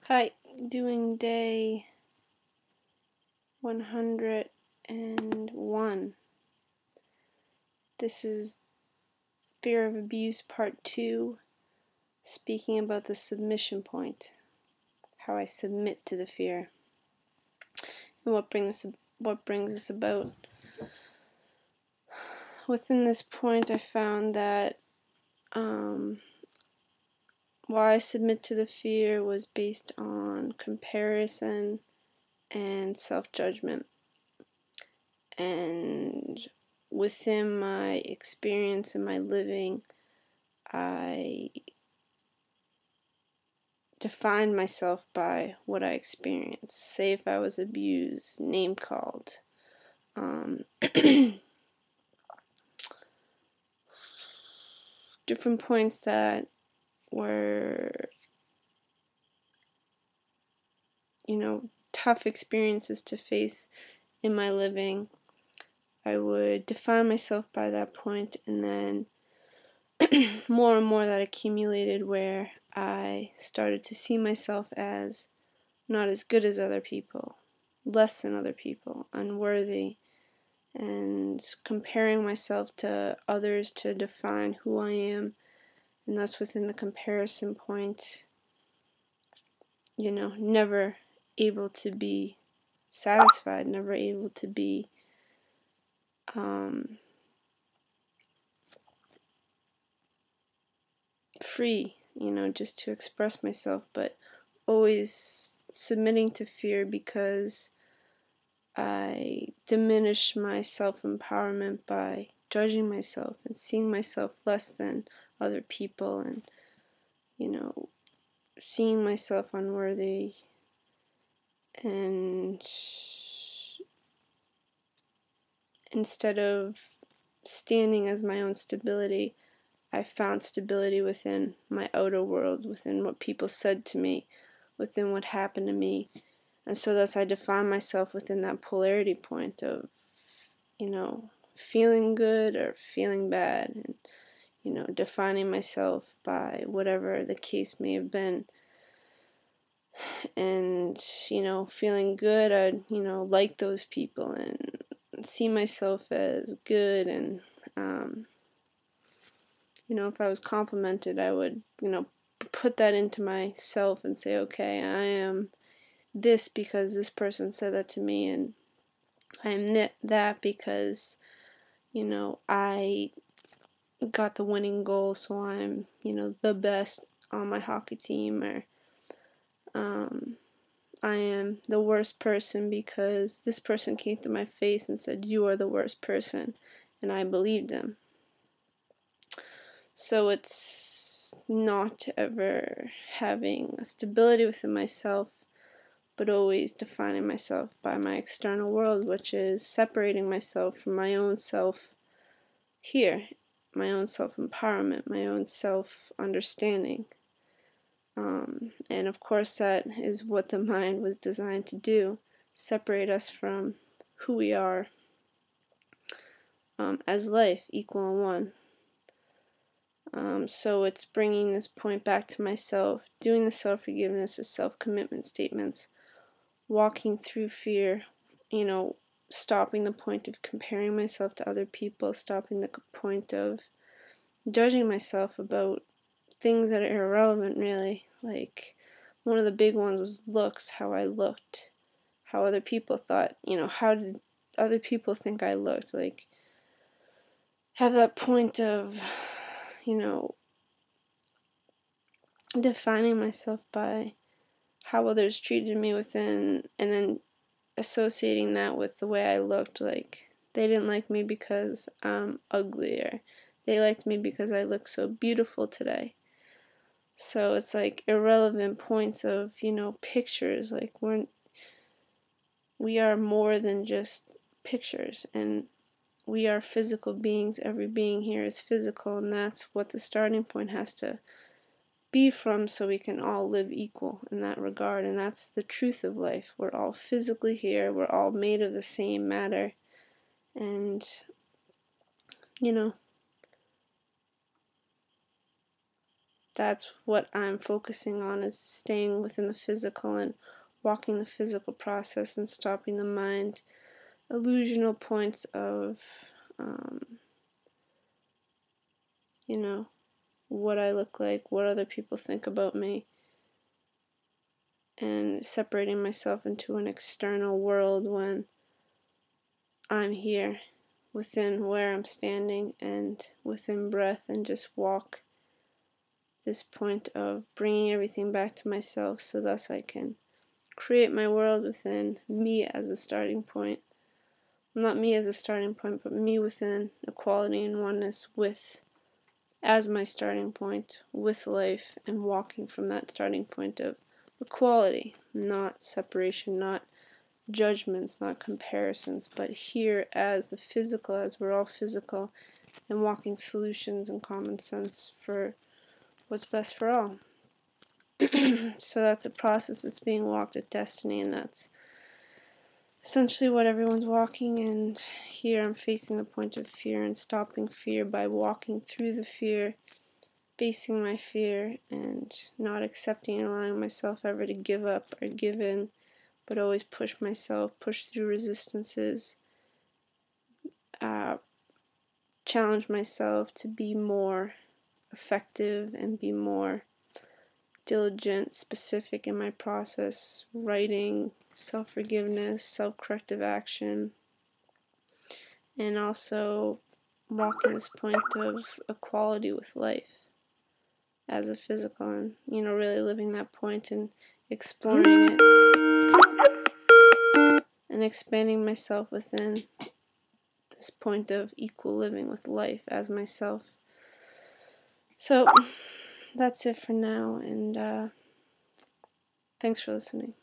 Hi, doing day 101. This is Fear of Abuse Part 2, speaking about the submission point, how I submit to the fear, and what brings us about. Within this point, I found that why I submit to the fear was based on comparison and self-judgment. And within my experience and my living, I defined myself by what I experienced. Say if I was abused, name called, different points that were, tough experiences to face in my living. I would define myself by that point, and then more and more that accumulated where I started to see myself as not as good as other people, less than other people, unworthy, and comparing myself to others to define who I am. And that's within the comparison point, never able to be satisfied, never able to be free, just to express myself, but always submitting to fear because I diminish my self-empowerment by judging myself and seeing myself less than other people, and seeing myself unworthy. And instead of standing as my own stability, I found stability within my outer world, within what people said to me, within what happened to me. And so thus I define myself within that polarity point of, feeling good or feeling bad, and, defining myself by whatever the case may have been. And, feeling good, I'd, like those people and see myself as good. And, if I was complimented, I would, put that into myself and say, okay, I am this because this person said that to me, and I am that because, I got the winning goal, so I'm, the best on my hockey team. Or I am the worst person because this person came to my face and said, you are the worst person, and I believed them. So it's not ever having a stability within myself, but always defining myself by my external world, which is separating myself from my own self here, my own self-empowerment, my own self-understanding. And of course that is what the mind was designed to do, separate us from who we are as life, equal and one. So it's bringing this point back to myself, doing the self-forgiveness, the self-commitment statements, walking through fear, stopping the point of comparing myself to other people, stopping the point of judging myself about things that are irrelevant, really. Like, one of the big ones was looks, how I looked, how other people thought, how did other people think I looked? Like, have that point of, defining myself by how others treated me within, and then associating that with the way I looked. Like, they didn't like me because I'm ugly, or they liked me because I look so beautiful today. So it's like irrelevant points of, pictures. Like, we are more than just pictures, and we are physical beings. Every being here is physical, and that's what the starting point has to be from, so we can all live equal in that regard. And that's the truth of life. We're all physically here, we're all made of the same matter, and that's what I'm focusing on, is staying within the physical and walking the physical process and stopping the mind illusional points of you know, what I look like, what other people think about me, and separating myself into an external world when I'm here within where I'm standing and within breath, and just walk this point of bringing everything back to myself, so thus I can create my world within me as a starting point. Not me as a starting point, but me within equality and oneness with, as my starting point, with life, and walking from that starting point of equality, not separation, not judgments, not comparisons, but here as the physical, as we're all physical, and walking solutions and common sense for what's best for all. So that's a process that's being walked at Desteni, and that's essentially what everyone's walking. And here I'm facing the point of fear and stopping fear by walking through the fear, facing my fear, and not accepting and allowing myself ever to give up or give in, but always push myself, push through resistances, challenge myself to be more effective and be more diligent, specific in my process, writing, self-forgiveness, self-corrective action, and also walking this point of equality with life as a physical, and really living that point and exploring it and expanding myself within this point of equal living with life as myself. So that's it for now, and thanks for listening.